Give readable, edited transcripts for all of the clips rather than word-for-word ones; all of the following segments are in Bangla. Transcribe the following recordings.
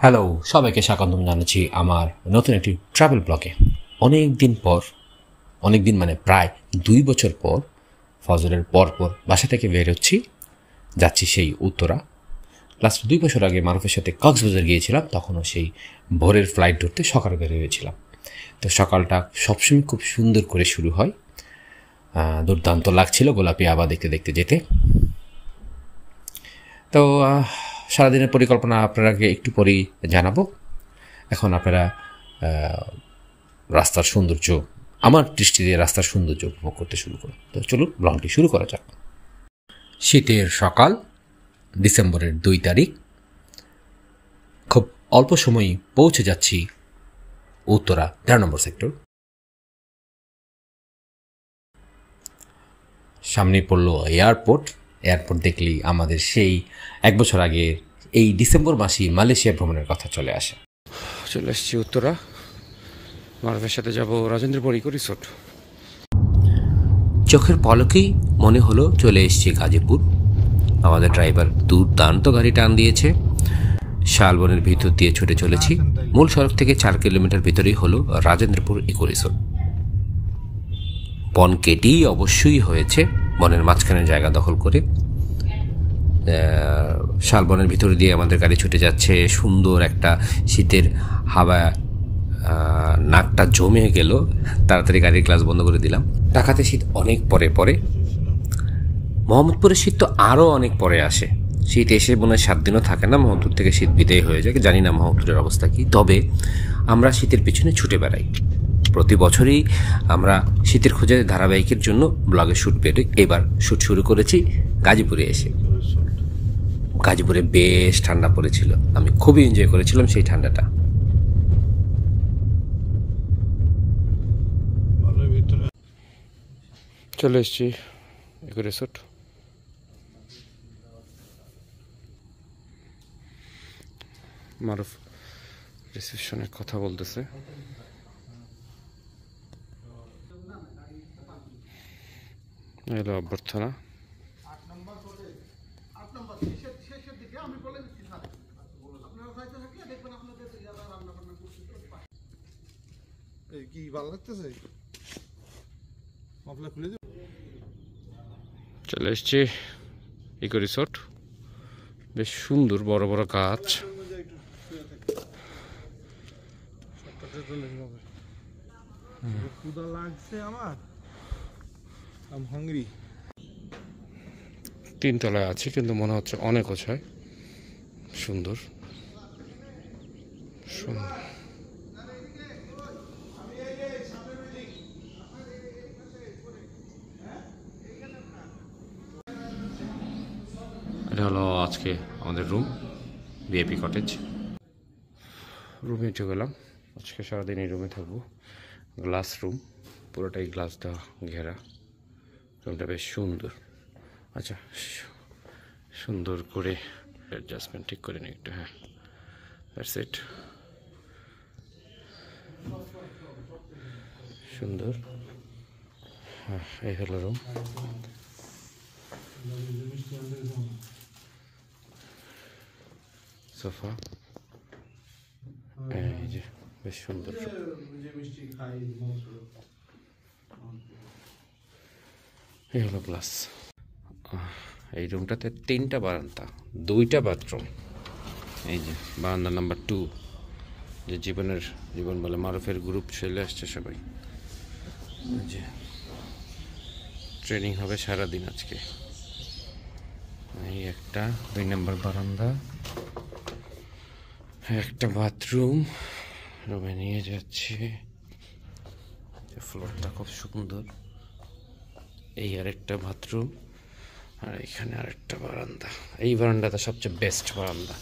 হ্যালো, সবাইকে স্বাগতম জানাচ্ছি আমার নতুন একটি ট্রাভেল ব্লগে। অনেক দিন মানে প্রায় 2 বছর পর ফজরের পর বাসা থেকে বের হচ্ছি, যাচ্ছি সেই উত্তরা। লাস্ট 2 বছর আগে মারুফের সাথে কক্সবাজার গিয়েছিলাম, তখনও সেই ভোরের ফ্লাইট ধরতে সকালে বের হয়েছিলাম। তো সকালটা সবসময় খুব সুন্দর করে শুরু হয়, দুর্দান্ত লাগছিল গোলাপি আভা দেখতে দেখতে যেতে। তো সারাদিনের পরিকল্পনা আপনারাকে একটু পরেই জানাবো। এখন আপনারা রাস্তার সৌন্দর্য, আমার দৃষ্টি দিয়ে রাস্তার সৌন্দর্য উপভোগ করতে শুরু করুন। তো চলুন ব্লগটি শুরু করা যাক। শীতের সকাল, ডিসেম্বরের 2 তারিখ। খুব অল্প সময়ই পৌঁছে যাচ্ছি উত্তরা 13 নম্বর সেক্টর। সামনে পড়লো এয়ারপোর্ট দেখলেই আমাদের সেই 1 বছর আগে এই ডিসেম্বর মাসে মালয়েশিয়া ভ্রমণের কথা চলে আসে। চলে এসেছি উত্তরা, মারুফের সাথে যাব রাজেন্দ্রপুর ইকো রিসোর্ট। চোখের পলকেই মনে হলো চলে এসেছি গাজীপুর। আমাদের ড্রাইভার দুর্দান্ত গাড়ি টান দিয়েছে। শালবনের ভিতর দিয়ে ছুটে চলেছি। মূল সড়ক থেকে 4 কিলোমিটার ভিতরেই হলো রাজেন্দ্রপুর ইকো রিসোর্ট। বন কেটেই অবশ্যই হয়েছে, বনের মাঝখানে জায়গা দখল করে। শালবনের ভিতর দিয়ে আমাদের গাড়ি ছুটে যাচ্ছে। সুন্দর একটা শীতের হাওয়া, নাকটা জমে গেল। তাড়াতাড়ি গাড়ির গ্লাস বন্ধ করে দিলাম। ঢাকাতে শীত অনেক পরে, মোহাম্মদপুরের শীত তো আরও অনেক পরে আসে। শীত এসে মনে হয় 7 দিনও থাকে না, মোহাম্মদপুর থেকে শীত বিদায় হয়ে যায়। জানি না মোহাম্মদপুরের অবস্থা কী, তবে আমরা শীতের পিছনে ছুটে বেড়াই। প্রতি বছরই আমরা শীতের খোঁজে ধারাবাহিকের জন্য ব্লগে শ্যুট বেরোই। এবার শ্যুট শুরু করেছি গাজীপুরে এসে। গাজীপুরে বেশ ঠান্ডা পড়েছিল, আমি খুবই এনজয় করেছিলাম সেই ঠান্ডাটা। চলে এসেছি ইকো রিসোর্ট। মারুফ রিসেপশনে কথা বলতেছে। এলো অভ্যর্থনা। চলে এসছি ইকো রিসোর্ট। বেশ সুন্দর, বড় বড় গাছ। তিনতলায় আছে, কিন্তু মনে হচ্ছে অনেক উঁচায়। সুন্দর সুন্দর। এটা হলো আজকে আমাদের রুম, ভিআইপি কটেজ। রুমে উঠে গেলাম। আজকে সারাদিন এই রুমে থাকবো। গ্লাস রুম, পুরোটাই গ্লাস দেওয়া ঘেরা। রুমটা বেশ সুন্দর। আচ্ছা, সুন্দর করে অ্যাডজাস্টমেন্ট ঠিক করে নিই একটু। হ্যাঁ, দ্যাটস ইট। সুন্দর। হ্যাঁ, এই হলো রুম। সোফা, এই যে বেশ সুন্দর। এই হলো গ্লাস। এই রুমটাতে 3টা বারান্দা, 2টা বাথরুম। এই যে বারান্দা নাম্বার 2, যে জীবন বলে মারুফের গ্রুপ চলে আসছে সবাই। এই যে ট্রেনিং হবে সারাদিন আজকে। এই একটা 2 নম্বর বারান্দা, একটা বাথরুম। রুমে নিয়ে যাচ্ছে। ফ্লোরটা খুব সুন্দর। এই আরেকটা বাথরুম, আর এখানে আরেকটা বারান্দা। এই বারান্দাটা সবচেয়ে বেস্ট বারান্দা,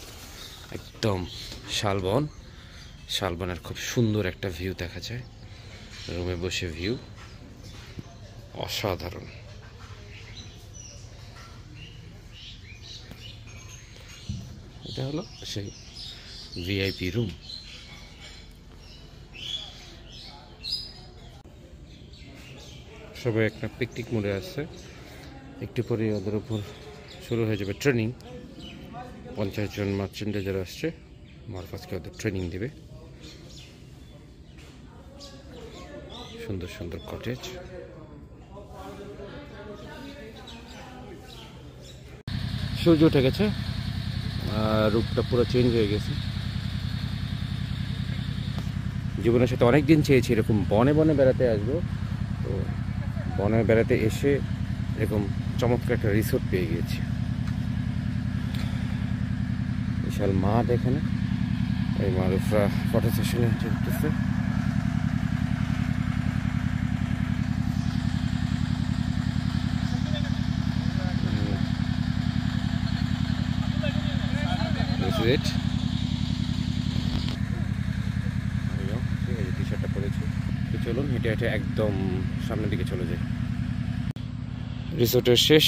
একদম শালবনের খুব সুন্দর একটা ভিউ দেখা যায়। রুমে বসে ভিউ অসাধারণ। এটা হলো সেই ভিআইপি রুম। সবাই একটা পিকনিক মোডে আসছে। একটু পরে ওদের উপর শুরু হয়ে যাবে ট্রেনিং। 50 জন মার্চেন্টে যারা আসছে মারফাজকে ওদের ট্রেনিং দেবে। সুন্দর সুন্দর কটেজ। সূর্য উঠে গেছে, রূপটা পুরো চেঞ্জ হয়ে গেছে। জীবনের সাথে অনেক দিন চেয়েছি এরকম বনে বনে বেড়াতে আসবো, তো বনে বেড়াতে এসে এরকম চমৎকার একটা রিসোর্ট পেয়ে গিয়েছি। বিশাল মাঠ এখানে, এই মারুফরা ফটো সেশনে চলতেছে। টি শার্টটা পরেছি, চলুন হেঁটে হেঁটে একদম সামনের দিকে চলে যাই। রিসোর্টের শেষ,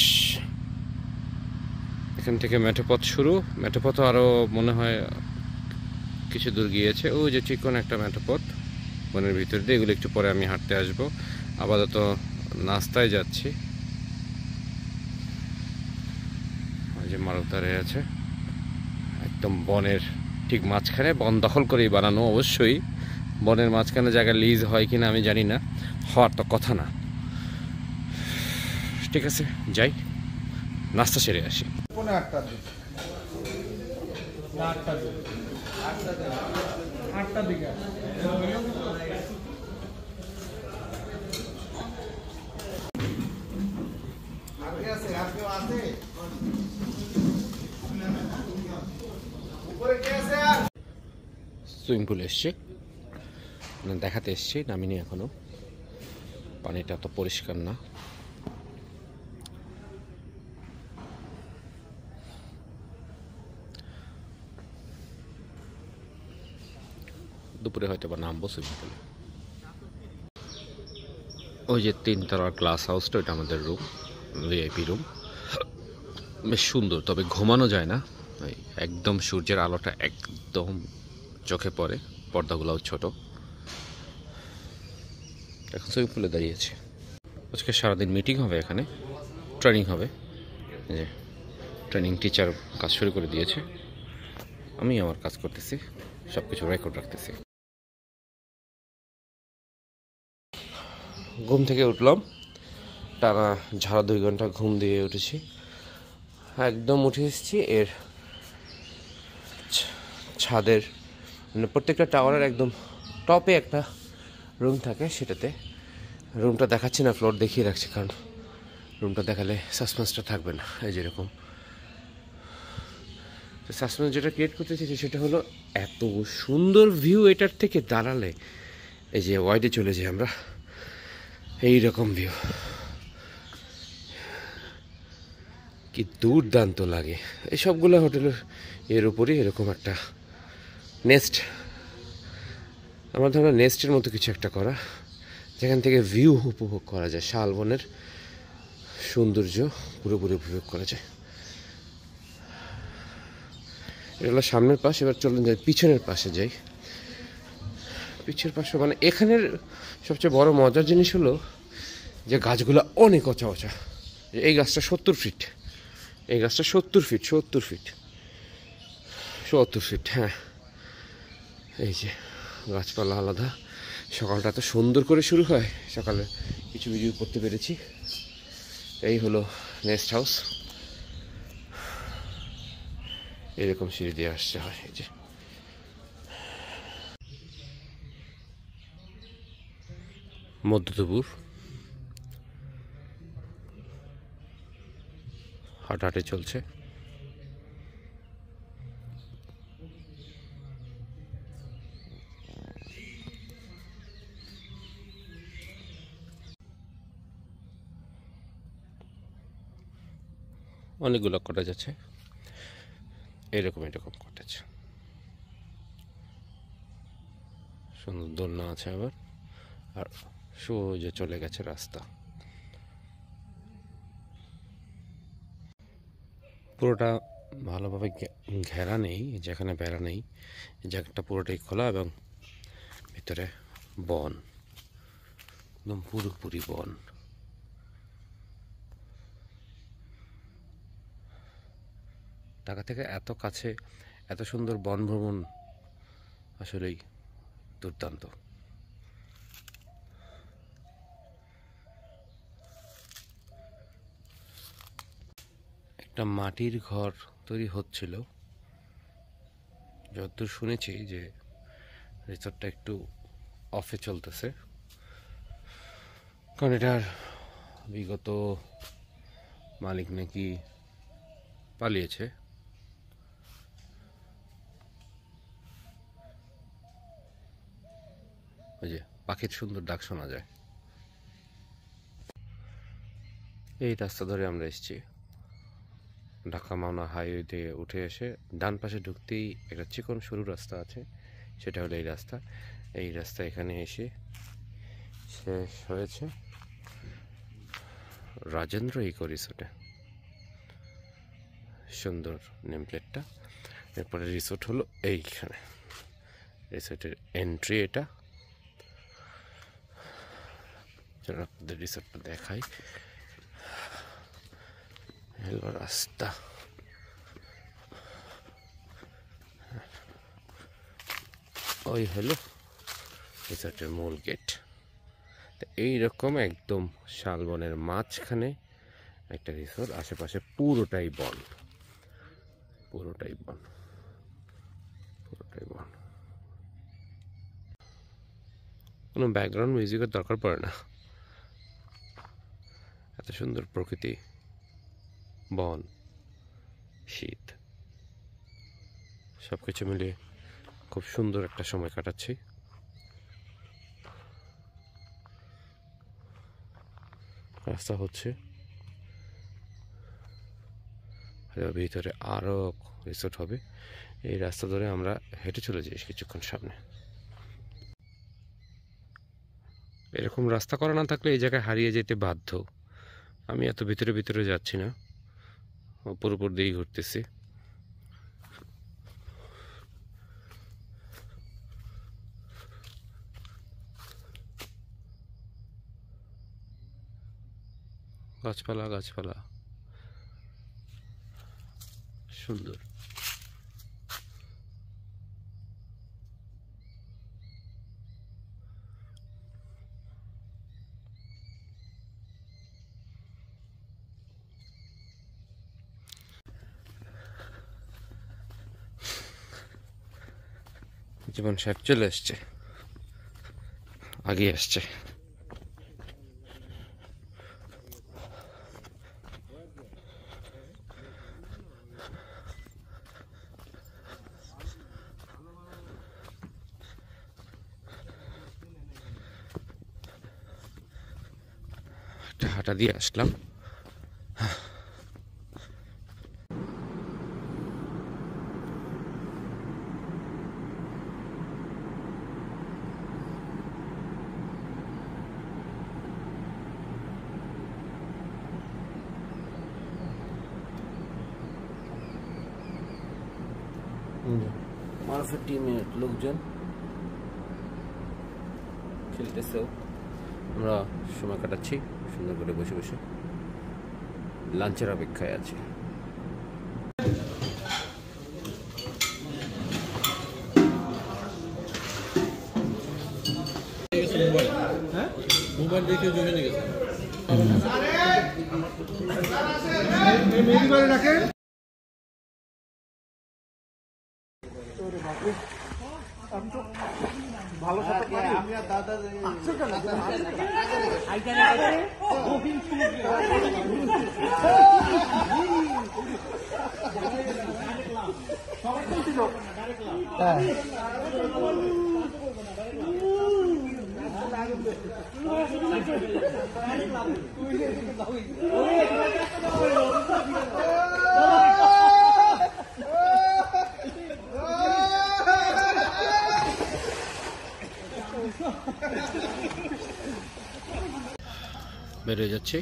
এখান থেকে মেঠোপথ শুরু। মেঠোপথ আরও মনে হয় কিছু দূর গিয়েছে, ওই যে চিকন একটা মেঠোপথ বনের ভিতর দিয়ে, এগুলো একটু পরে আমি হাঁটতে আসবো। আপাতত নাস্তায় যাচ্ছি। ওই যে মারুফ দাঁড়িয়ে আছে একদম বনের ঠিক মাঝখানে, বন দখল করেই বানানো অবশ্যই। বনের মাঝখানে জায়গা লিজ হয় কিনা আমি জানি না, হওয়ার তো কথা না। ঠিক আছে, যাই, নাস্তা সেরে আসি। সুইমিং পুল এসছি, দেখাতে এসছি, নামিনি এখনো। পানিটা তো পরিষ্কার না। দুপুরে হয়তো বা নামবো সুইমিং পুলে। ওই যে 3 তলার গ্লাস হাউসটা, ওইটা আমাদের রুম, ভিআইপি রুম। বেশ সুন্দর, তবে ঘুমানো যায় না। একদম সূর্যের আলোটা একদম চোখে পড়ে, পর্দাগুলোও ছোট। এখন সুইমিং পুলে দাঁড়িয়েছি। আজকে সারাদিন মিটিং হবে, এখানে ট্রেনিং হবে। যে ট্রেনিং টিচার কাজ শুরু করে দিয়েছে, আমি আমার কাজ করতেছি, সব কিছু রেকর্ড রাখতেছি। ঘুম থেকে উঠলাম, টানা ঝাড়া 2 ঘন্টা ঘুম দিয়ে উঠেছি। একদম উঠে এসেছি এর ছাদের, মানে প্রত্যেকটা টাওয়ারের একদম টপে একটা রুম থাকে, সেটাতে। রুমটা দেখাচ্ছি না, ফ্লোর দেখিয়ে রাখছি, কারণ রুমটা দেখালে সাসপেন্সটা থাকবে না। এই যেরকম সাসপেন্স যেটা ক্রিয়েট করতে চেয়েছি সেটা হলো এত সুন্দর ভিউ এটার থেকে দাঁড়ালে। এই যে ওয়াইডে চলে যাই আমরা, এইরকম ভিউ কি দুর্দান্ত লাগে। এই সবগুলো হোটেলের এর উপরই এরকম একটা নেস্ট, আমার ধারণা নেস্টের মতো কিছু একটা করা, যেখান থেকে ভিউ উপভোগ করা যায়, শালবনের সৌন্দর্য পুরোপুরি উপভোগ করা যায়। এটা হলো সামনের পাশ। এবার চলুন যাই পিছনের পাশে যাই। পিছের পাশে মানে এখানের সবচেয়ে বড় মজার জিনিস হলো যে গাছগুলো অনেক উঁচা উঁচা। এই গাছটা 70 ফিট, এই গাছটা 70 ফিট, 70 ফিট, 70 ফিট। হ্যাঁ, এই যে গাছপালা আলাদা। সকালটা তো সুন্দর করে শুরু হয়, সকালে কিছু ভিডিও করতে পেরেছি। এই হলো নেস্ট হাউস, এরকম সিঁড়ি দিয়ে আসতে হয়। এই যে মধ্য দুপুর, হাঁটাহাঁটি চলছে। অনেকগুলো কটেজ আছে, এরকম এরকম কটেজ। সুন্দর দোলনা আছে আবার, আর সোজা চলে গেছে রাস্তা। পুরোটা ভালোভাবে ঘেরা নেই, যেখানে বেড়া নেই, জায়গাটা পুরোটাই খোলা এবং ভিতরে বন, একদম পুরোপুরি বন। ঢাকা থেকে এত কাছে এত সুন্দর বন ভ্রমণ আসলেই দুর্দান্ত। একটা মাটির ঘর তৈরি হচ্ছিল, যতদূর শুনেছি যে রিসোর্টটা একটু অফে চলতেছে, কারণ এটার বিগত মালিক নাকি পালিয়েছে। ওই যে পাখির সুন্দর ডাক শোনা যায়। এই রাস্তা ধরে আমরা এসেছি, ঢাকা মাওনা হাইওয়ে দিয়ে উঠে এসে ডান পাশে ঢুকতেই একটা চিকন সরু রাস্তা আছে, সেটা হলো এই রাস্তা। এই রাস্তা এখানে এসে শেষ হয়েছে রাজেন্দ্র ইকো রিসোর্টে। সুন্দর নেম প্লেটটা। এরপরে রিসোর্ট হলো এইখানে, রিসোর্টের এন্ট্রি এটা। চলো আপনাদের রিসোর্টটা দেখাই। হলো রাস্তা, ওই হলো রিসোর্টের মূল গেট। এইরকম একদম শালবনের মাঝখানে একটা রিসোর্ট, আশেপাশে পুরোটাই বন, পুরোটাই বন, পুরোটাই বন। কোনো ব্যাকগ্রাউন্ড মিউজিকের দরকার পড়ে না, এত সুন্দর প্রকৃতি, বন, শীত, সবকিছু মিলিয়ে খুব সুন্দর একটা সময় কাটাচ্ছি। রাস্তা হচ্ছে, ভিতরে আরো রিসোর্ট হবে। এই রাস্তা ধরে আমরা হেঁটে চলে যাই কিছুক্ষণ সামনে। এরকম রাস্তা করা না থাকলে এই জায়গায় হারিয়ে যেতে বাধ্য। আমি এত ভিতরে ভিতরে যাচ্ছি না, উপর উপর দিয়েই ঘুরতেছি। গাছপালা গাছপালা, সুন্দর। জীবন সাহেব চলে আসছে, আগে আসছে। একটা হাঁটা দিয়ে আসলাম। মারুফের টিমের লোকজন খেলতেছেও, আমরা সময় কাটাচ্ছি সুন্দর করে বসে বসে, লাঞ্চের অপেক্ষায় আছি। মোবাইল দেখে জমে গেছে। ভালো আমি আর দাদা বেরিয়ে যাচ্ছি,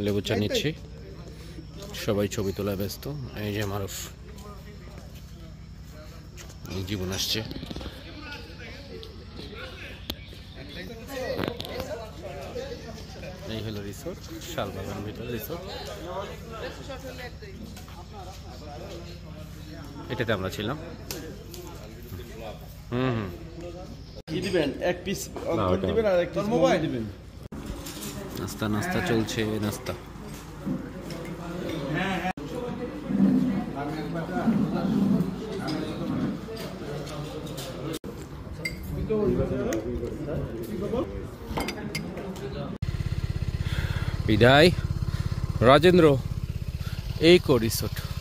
লেবু চা নিচ্ছি, সবাই ছবি তোলায় ব্যস্ত। এই যে মারুফ, জীবন আসছে। এই হলো রিসোর্ট, শালবাগান ভিতর রিসোর্ট। এটাতে আমরা ছিলাম। কি দিবেন? এক পিস ওটা- দিবেন আর এক পিস মোবাইল দিবেন। নাস্তা নাস্তা চলছে নাস্তা। বিদায় রাজেন্দ্র এই রিসোর্ট।